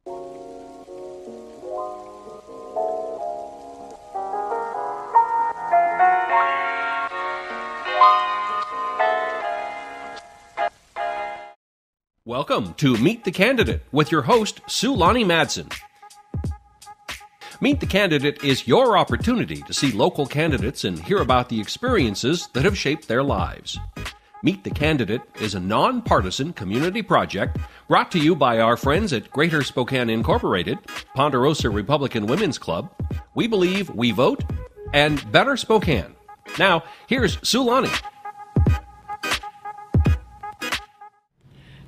Welcome to Meet the Candidate with your host, Sulani Madsen. Meet the Candidate is your opportunity to see local candidates and hear about the experiences that have shaped their lives. Meet the Candidate is a nonpartisan community project brought to you by our friends at Greater Spokane Incorporated, Ponderosa Republican Women's Club, We Believe, We Vote, and Better Spokane. Now, here's Sulani.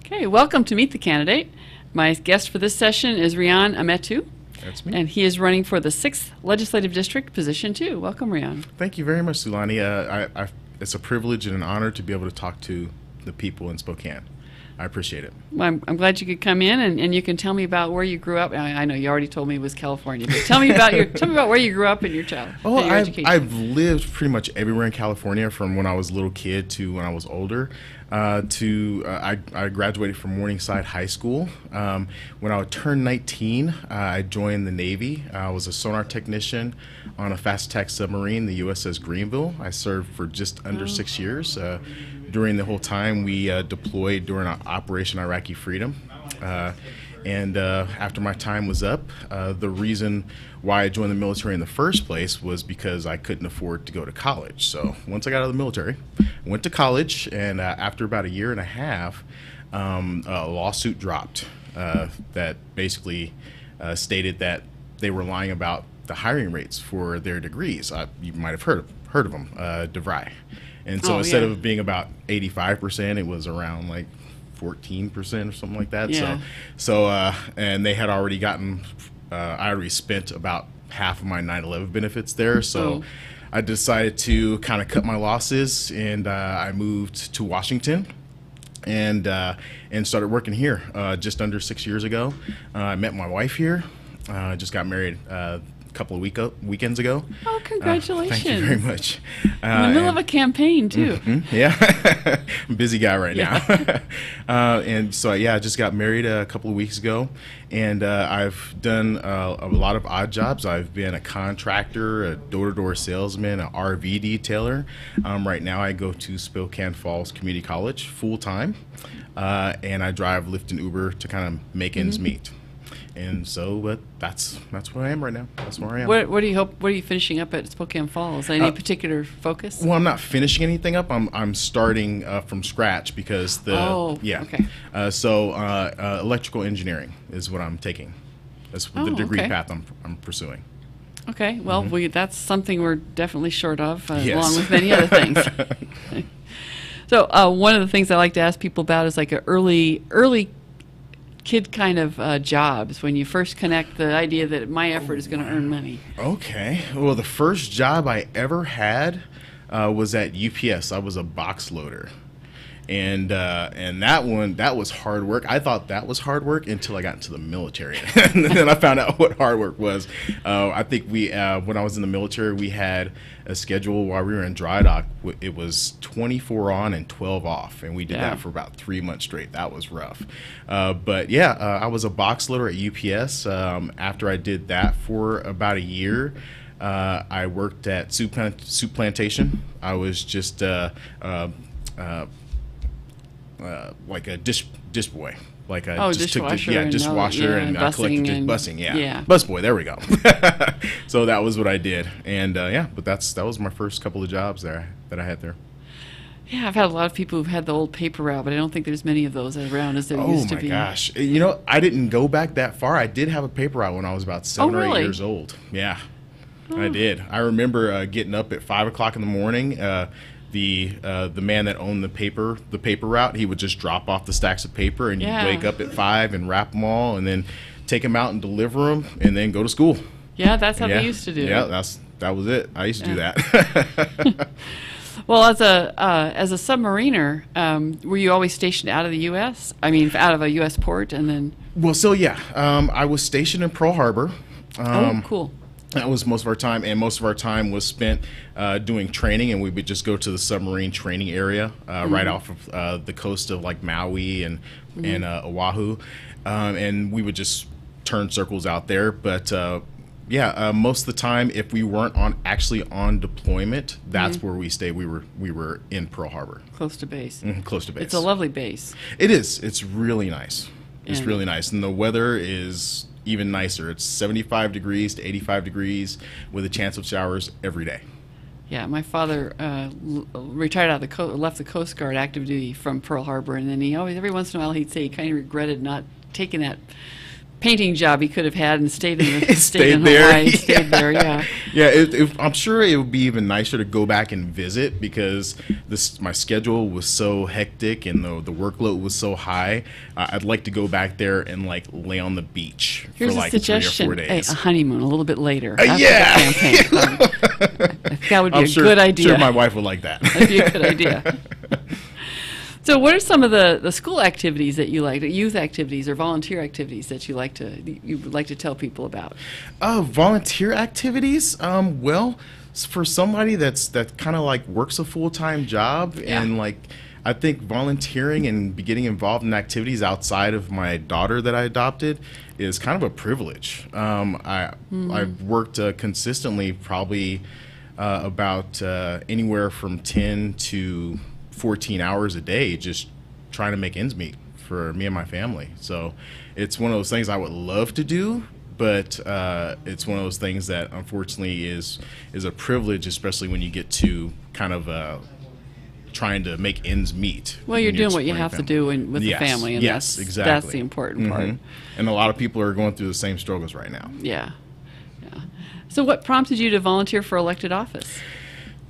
Okay, welcome to Meet the Candidate. My guest for this session is Rion Ametu. That's me. And he is running for the 6th Legislative District, position 2. Welcome, Rion. Thank you very much, Sulani. It's a privilege and an honor to be able to talk to the people in Spokane. I appreciate it. Well, I'm glad you could come in, and you can tell me about where you grew up. I know you already told me it was California, but tell me about where you grew up in your childhood. Oh, your education. I've lived pretty much everywhere in California, from when I was a little kid to when I was older. I graduated from Morningside High School. When I turned 19, I joined the Navy. I was a sonar technician on a fast attack submarine, the USS Greenville. I served for just under 6 years. During the whole time, we deployed during Operation Iraqi Freedom. And after my time was up, the reason why I joined the military in the first place was because I couldn't afford to go to college. So once I got out of the military, I went to college, and after about a year and a half, a lawsuit dropped that basically stated that they were lying about the hiring rates for their degrees. You might have heard of them, DeVry. And so instead of being about 85%, it was around like 14% or something like that. Yeah. So and they had already gotten, I already spent about half of my 9/11 benefits there. So I decided to kind of cut my losses, and I moved to Washington and started working here just under 6 years ago. I met my wife here. Just got married couple of weekends ago. Oh, congratulations. Thank you very much. In the middle of a campaign, too. Yeah. I'm a busy guy right now. And so, I just got married a couple of weeks ago, and I've done a lot of odd jobs. I've been a contractor, a door-to-door salesman, an RV detailer. Right now, I go to Spokane Falls Community College full-time, and I drive Lyft and Uber to kind of make ends meet. And so, but that's where I am right now. That's where I am. What do you hope? What are you finishing up at Spokane Falls? Any particular focus? Well, I'm not finishing anything up. I'm starting from scratch because okay. Electrical engineering is what I'm taking. That's the degree path I'm pursuing. Okay. Well, that's something we're definitely short of, Yes. along with many other things. So one of the things I like to ask people about is like an early kid kind of jobs, when you first connect the idea that my effort is going to earn money. Okay. Well, the first job I ever had was at UPS. I was a box loader. And that was hard work. I thought that was hard work until I got into the military, and then I found out what hard work was. I think when I was in the military, we had a schedule while we were in dry dock. It was 24 on and 12 off, and we did that for about 3 months straight. That was rough. I was a box loader at UPS. After I did that for about a year, I worked at Soup Plantation. I was just like a dish boy, like I just dishwasher, dishwasher, and I collected busing, busboy. There we go. So that was what I did, and but that was my first couple of jobs that I had there. Yeah, I've had a lot of people who've had the old paper route, but I don't think there's many of those around as there used to be. Oh my gosh! I didn't go back that far. I did have a paper route when I was about 7 or 8 years old. Yeah, I did. I remember getting up at 5 o'clock in the morning. The man that owned the paper route, he would just drop off the stacks of paper, and you'd wake up at 5 and wrap them all, and then take them out and deliver them, and then go to school. Yeah, that's how they used to do it. Yeah, that was it. I used to do that. Well, as a submariner, were you always stationed out of the U.S.? I mean, out of a U.S. port, and then? Well, I was stationed in Pearl Harbor. Cool. That was most of our time, and most of our time was spent doing training, and we would just go to the submarine training area right off of the coast of like Maui and Oahu, and we would just turn circles out there. But most of the time, if we weren't actually on deployment, that's where we stayed. We were in Pearl Harbor, close to base. Close to base. It's a lovely base. It is. It's really nice. It's really nice, and the weather is even nicer. It's 75 degrees to 85 degrees with a chance of showers every day. Yeah, my father retired out of left the Coast Guard active duty from Pearl Harbor, and then he always, every once in a while, he'd say he kind of regretted not taking that painting job he could have had and stayed in Hawaii. Stayed there, yeah. Yeah, I'm sure it would be even nicer to go back and visit, because my schedule was so hectic and the workload was so high. I'd like to go back there and like lay on the beach for like 3 or 4 days. A honeymoon a little bit later. Yeah. The campaign. That would be a good idea. I'm sure my wife would like that. That'd be a good idea. So what are some of the school activities that you like, youth activities or volunteer activities that you would like to tell people about? Volunteer activities? Well, for somebody that kind of like works a full-time job, and like, I think volunteering and getting involved in activities outside of my daughter that I adopted is kind of a privilege. I've worked consistently, probably about anywhere from 10 to 14 hours a day, just trying to make ends meet for me and my family. So it's one of those things I would love to do, but it's one of those things that unfortunately is a privilege, especially when you get to kind of trying to make ends meet. Well, you're doing what you have to do with the family, and exactly. That's the important part. And a lot of people are going through the same struggles right now. Yeah. So what prompted you to volunteer for elected office?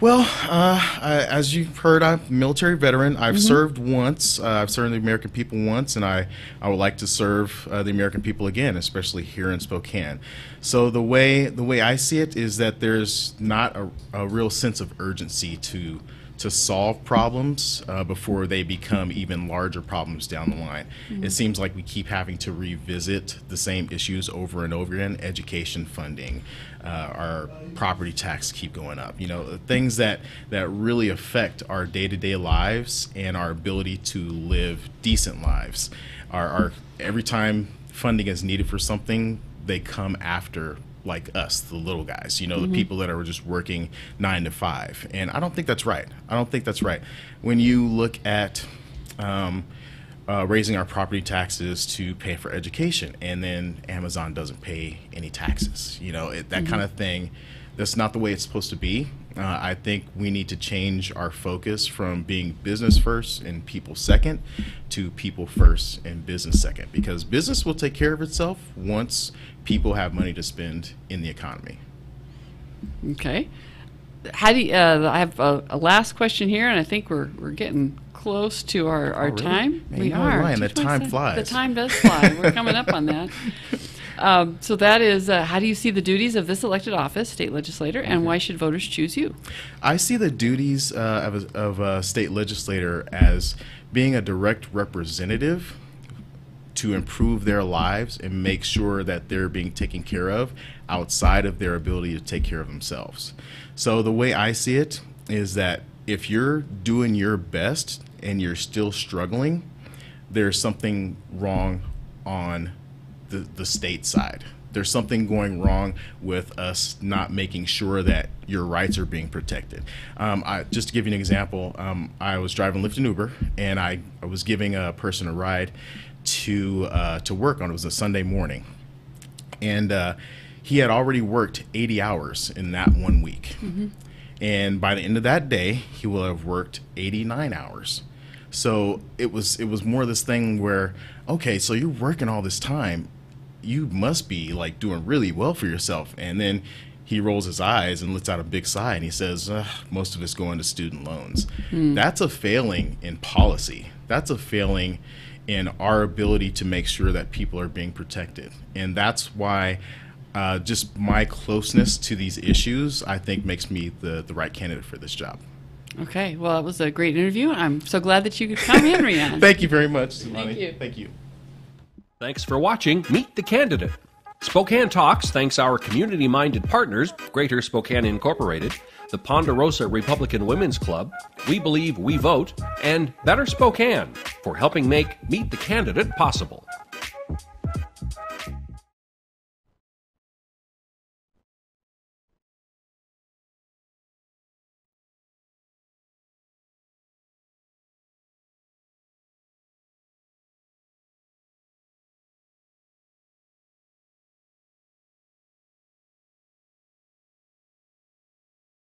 Well, as you've heard, I'm a military veteran. I've served once. I've served the American people once, and I would like to serve the American people again, especially here in Spokane. So the way I see it is that there's not a real sense of urgency to solve problems before they become even larger problems down the line. It seems like we keep having to revisit the same issues over and over again. Education funding, our property tax keep going up. You know, things that really affect our day-to-day lives and our ability to live decent lives. Every time funding is needed for something, they come after like us, the little guys, you know, the people that are just working 9 to 5. And I don't think that's right. When you look at raising our property taxes to pay for education, and then Amazon doesn't pay any taxes, you know, that kind of thing, that's not the way it's supposed to be. I think we need to change our focus from being business first and people second to people first and business second, because business will take care of itself once people have money to spend in the economy. Okay. How do you, I have a last question here, and I think we're getting close to our time. Man, we are. Ryan, the time flies. The time does fly. We're coming up on that. So that is, how do you see the duties of this elected office, state legislator, and why should voters choose you? I see the duties of a state legislator as being a direct representative to improve their lives and make sure that they're being taken care of outside of their ability to take care of themselves. So the way I see it is that if you're doing your best and you're still struggling, there's something wrong on the state side. There's something going wrong with us not making sure that your rights are being protected. Just to give you an example, I was driving Lyft and Uber, and I was giving a person a ride to work on. It was a Sunday morning, and he had already worked 80 hours in that 1 week. And by the end of that day, he will have worked 89 hours. So it was more this thing where, okay, so you're working all this time, you must be like doing really well for yourself. And then he rolls his eyes and lets out a big sigh, and he says, most of it's going to student loans. That's a failing in policy. That's a failing in our ability to make sure that people are being protected. And that's why just my closeness to these issues, I think, makes me the right candidate for this job. Okay, well, it was a great interview. I'm so glad that you could come in, Rion. Thank you very much, Submariner. Thank you. Thank you. Thanks for watching Meet the Candidate. Spokane Talks thanks our community-minded partners, Greater Spokane Incorporated, the Ponderosa Republican Women's Club, We Believe We Vote, and Better Spokane for helping make Meet the Candidate possible.